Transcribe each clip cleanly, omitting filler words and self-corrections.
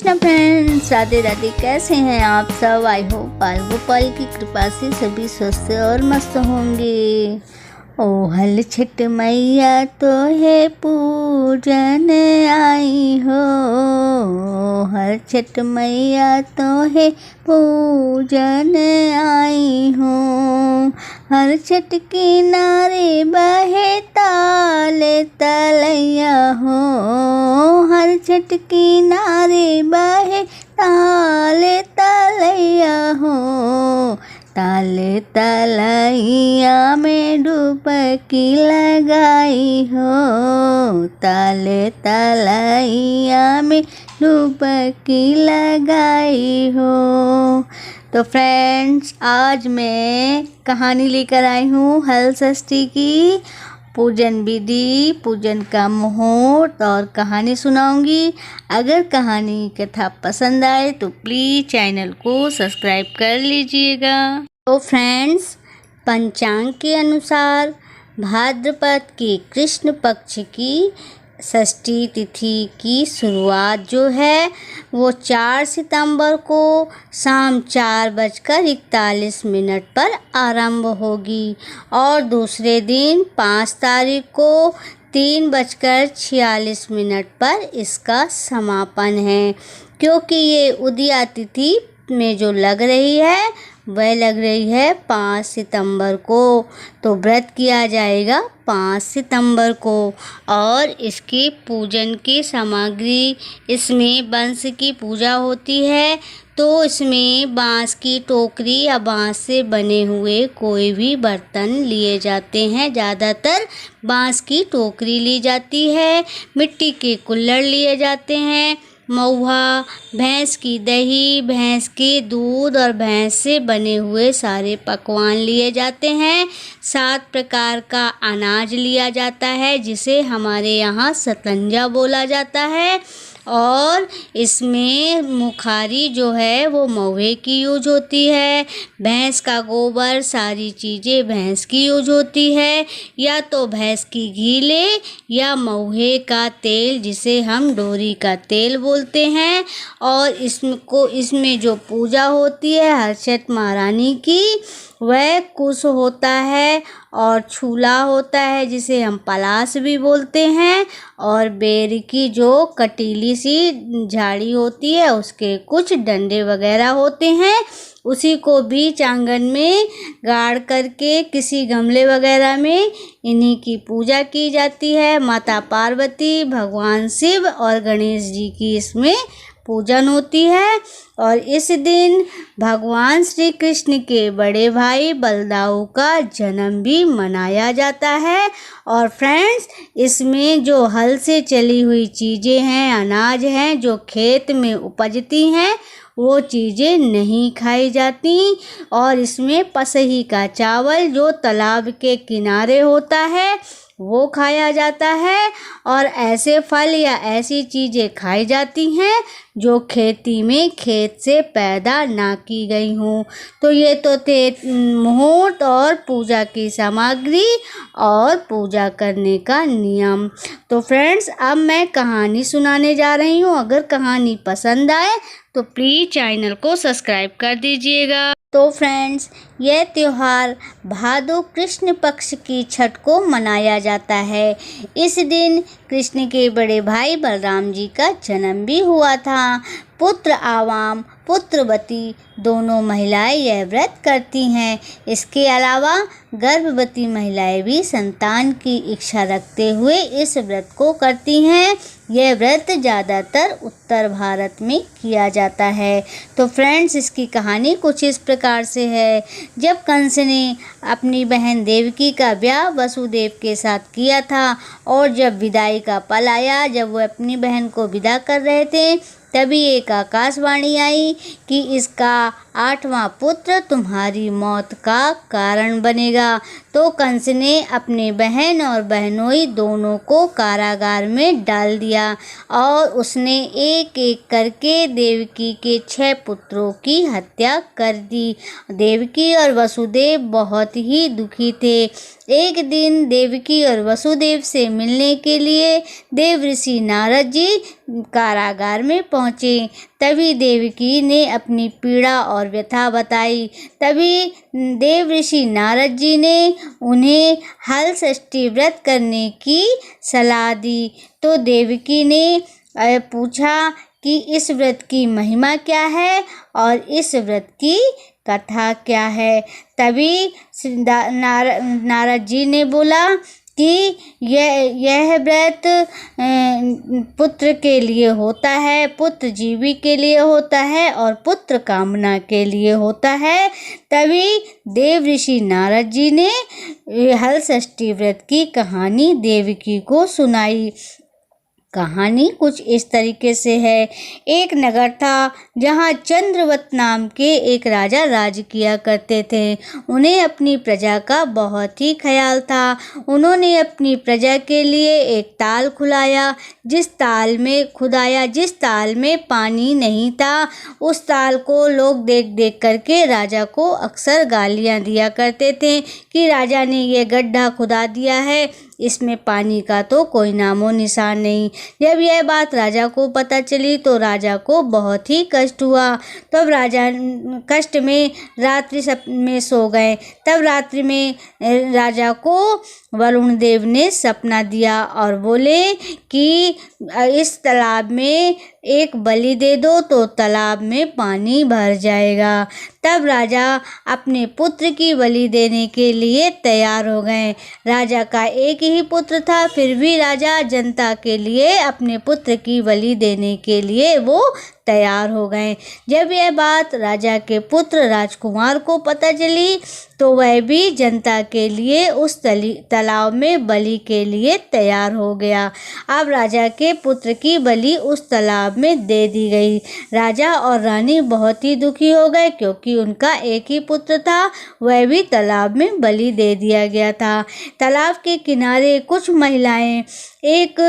Krishna friends, Radhe Radhe. कैसे हैं आप सब? आई होप बाल गोपाल की कृपा से सभी स्वस्थ और मस्त होंगे। ओ हल छठ मैया तो है पूजन आई हो, हर छठ मैया तो है पूजन आई हो। हर छठ किनारे बहे ताले तलैया हो, हर छठ किनारे बहे ताले तलैया हो। ताले तलैया में डुबकी लगाई हो, ताले तलैया में डुबकी लगाई हो। तो फ्रेंड्स, आज मैं कहानी लेकर आई हूँ हल षष्ठी की। पूजन विधि, पूजन का मुहूर्त और कहानी सुनाऊंगी। अगर कहानी कथा पसंद आए तो प्लीज़ चैनल को सब्सक्राइब कर लीजिएगा। तो फ्रेंड्स, पंचांग के अनुसार भाद्रपद के कृष्ण पक्ष की षष्ठी तिथि की शुरुआत जो है वो 4 सितंबर को शाम 4:41 पर आरंभ होगी और दूसरे दिन 5 तारीख को 3:46 पर इसका समापन है। क्योंकि ये उदया तिथि में जो लग रही है वह लग रही है 5 सितंबर को, तो व्रत किया जाएगा 5 सितंबर को। और इसकी पूजन की सामग्री, इसमें वंश की पूजा होती है, तो इसमें बांस की टोकरी या बांस से बने हुए कोई भी बर्तन लिए जाते हैं। ज़्यादातर बांस की टोकरी ली जाती है, मिट्टी के कुल्हड़ लिए जाते हैं, महुआ, भैंस की दही, भैंस के दूध और भैंस से बने हुए सारे पकवान लिए जाते हैं। 7 प्रकार का अनाज लिया जाता है जिसे हमारे यहाँ सतंजा बोला जाता है। और इसमें मुखारी जो है वो महुए की यूज होती है। भैंस का गोबर, सारी चीज़ें भैंस की यूज होती है। या तो भैंस की घी ले या महुए का तेल जिसे हम डोरी का तेल बोलते हैं। और इसमें जो पूजा होती है हर छठ महारानी की, वह कुश होता है और छूला होता है जिसे हम पलाश भी बोलते हैं। और बेर की जो कटीली सी झाड़ी होती है उसके कुछ डंडे वगैरह होते हैं, उसी को बीच आंगन में गाड़ करके किसी गमले वगैरह में इन्हीं की पूजा की जाती है। माता पार्वती, भगवान शिव और गणेश जी की इसमें पूजन होती है। और इस दिन भगवान श्री कृष्ण के बड़े भाई बलदाऊ का जन्म भी मनाया जाता है। और फ्रेंड्स, इसमें जो हल से चली हुई चीज़ें हैं, अनाज हैं जो खेत में उपजती हैं, वो चीज़ें नहीं खाई जाती। और इसमें पसही का चावल जो तालाब के किनारे होता है वो खाया जाता है। और ऐसे फल या ऐसी चीज़ें खाई जाती हैं जो खेती में खेत से पैदा ना की गई हों। तो ये तो थे मुहूर्त और पूजा की सामग्री और पूजा करने का नियम। तो फ्रेंड्स, अब मैं कहानी सुनाने जा रही हूँ। अगर कहानी पसंद आए तो प्लीज़ चैनल को सब्सक्राइब कर दीजिएगा। तो फ्रेंड्स, यह त्यौहार भादो कृष्ण पक्ष की छठ को मनाया जाता है। इस दिन कृष्ण के बड़े भाई बलराम जी का जन्म भी हुआ था। पुत्र आवाम, पुत्रवती दोनों महिलाएं यह व्रत करती हैं। इसके अलावा गर्भवती महिलाएं भी संतान की इच्छा रखते हुए इस व्रत को करती हैं। यह व्रत ज़्यादातर उत्तर भारत में किया जाता है। तो फ्रेंड्स, इसकी कहानी कुछ इस प्रकार से है। जब कंस ने अपनी बहन देवकी का ब्याह वसुदेव के साथ किया था और जब विदाई का पल आया, जब वो अपनी बहन को विदा कर रहे थे, तभी एक आकाशवाणी आई कि इसका 8वां पुत्र तुम्हारी मौत का कारण बनेगा। तो कंस ने अपने बहन और बहनोई दोनों को कारागार में डाल दिया और उसने एक एक करके देवकी के 6 पुत्रों की हत्या कर दी। देवकी और वसुदेव बहुत ही दुखी थे एक दिन देवकी और वसुदेव से मिलने के लिए देवऋषि नारद जी कारागार में पहुँचे। तभी देवकी ने अपनी पीड़ा और व्यथा बताई। तभी देवऋषि नारद जी ने उन्हें हल षष्ठी व्रत करने की सलाह दी। तो देवकी ने पूछा कि इस व्रत की महिमा क्या है और इस व्रत की कथा क्या है। तभी नारद जी ने बोला कि यह व्रत पुत्र के लिए होता है, पुत्र जीवी के लिए होता है और पुत्र कामना के लिए होता है। तभी देवऋषि नारद जी ने हल षष्ठी व्रत की कहानी देवकी को सुनाई। कहानी कुछ इस तरीके से है। एक नगर था जहाँ चंद्रवत नाम के एक राजा राज किया करते थे। उन्हें अपनी प्रजा का बहुत ही ख्याल था। उन्होंने अपनी प्रजा के लिए एक ताल खुदाया, जिस ताल में पानी नहीं था, उस ताल को लोग देख देख करके राजा को अक्सर गालियाँ दिया करते थे कि राजा ने ये गड्ढा खुदा दिया है, इसमें पानी का तो कोई नामो निशान नहीं। जब यह बात राजा को पता चली तो राजा को बहुत ही कष्ट हुआ। तब राजा कष्ट में रात्रि में सो गए। तब रात्रि में राजा को वरुण देव ने सपना दिया और बोले कि इस तालाब में एक बलि दे दो तो तालाब में पानी भर जाएगा। तब राजा अपने पुत्र की बलि देने के लिए तैयार हो गए। राजा का एक ही पुत्र था, फिर भी राजा जनता के लिए अपने पुत्र की बलि देने के लिए वो तैयार हो गए। जब यह बात राजा के पुत्र राजकुमार को पता चली तो वह भी जनता के लिए उस तालाब में बलि के लिए तैयार हो गया। अब राजा के पुत्र की बलि उस तालाब में दे दी गई। राजा और रानी बहुत ही दुखी हो गए क्योंकि उनका एक ही पुत्र था, वह भी तालाब में बलि दे दिया गया था। तालाब के किनारे कुछ महिलाएं एक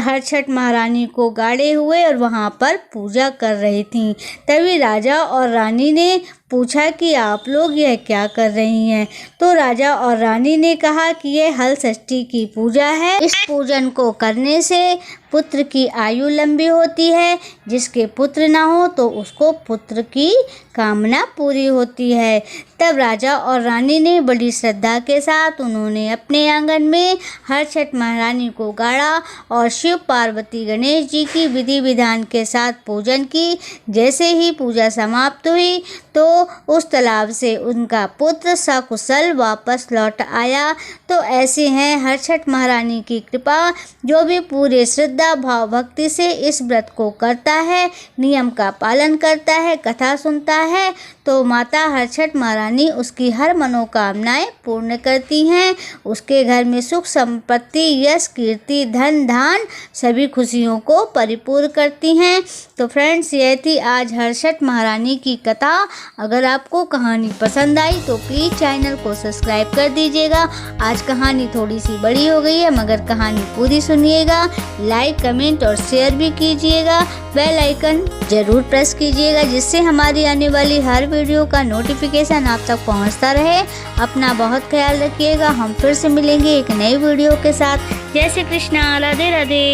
हरछठ महारानी को गाड़े हुए और वहां पर पूजा कर रही थीं। तभी राजा और रानी ने पूछा कि आप लोग यह क्या कर रही हैं। तो राजा और रानी ने कहा कि यह हल षष्ठी की पूजा है। इस पूजन को करने से पुत्र की आयु लंबी होती है, जिसके पुत्र ना हो तो उसको पुत्र की कामना पूरी होती है। तब राजा और रानी ने बड़ी श्रद्धा के साथ उन्होंने अपने आंगन में हरछठ महारानी को गाड़ा और शिव पार्वती गणेश जी की विधि विधान के साथ पूजन की। जैसे ही पूजा समाप्त हुई तो उस तालाब से उनका पुत्र सकुशल वापस लौट आया। तो ऐसे हैं हरछठ महारानी की कृपा। जो भी पूरे श्रद्धा भाव भक्ति से इस व्रत को करता है, नियम का पालन करता है, कथा सुनता है, तो माता हरछठ महारानी उसकी हर मनोकामनाएं पूर्ण करती हैं। उसके घर में सुख संपत्ति, यश, कीर्ति, धन धान सभी खुशियों को परिपूर्ण करती हैं। तो फ्रेंड्स, यह थी आज हरछठ महारानी की कथा। अगर आपको कहानी पसंद आई तो प्लीज़ चैनल को सब्सक्राइब कर दीजिएगा। आज कहानी थोड़ी सी बड़ी हो गई है, मगर कहानी पूरी सुनिएगा। लाइक, कमेंट और शेयर भी कीजिएगा। बेल आइकन जरूर प्रेस कीजिएगा, जिससे हमारी आने वाली हर वीडियो का नोटिफिकेशन आप तक पहुंचता रहे। अपना बहुत ख्याल रखिएगा। हम फिर से मिलेंगे एक नई वीडियो के साथ। जय श्री कृष्णा, राधे राधे।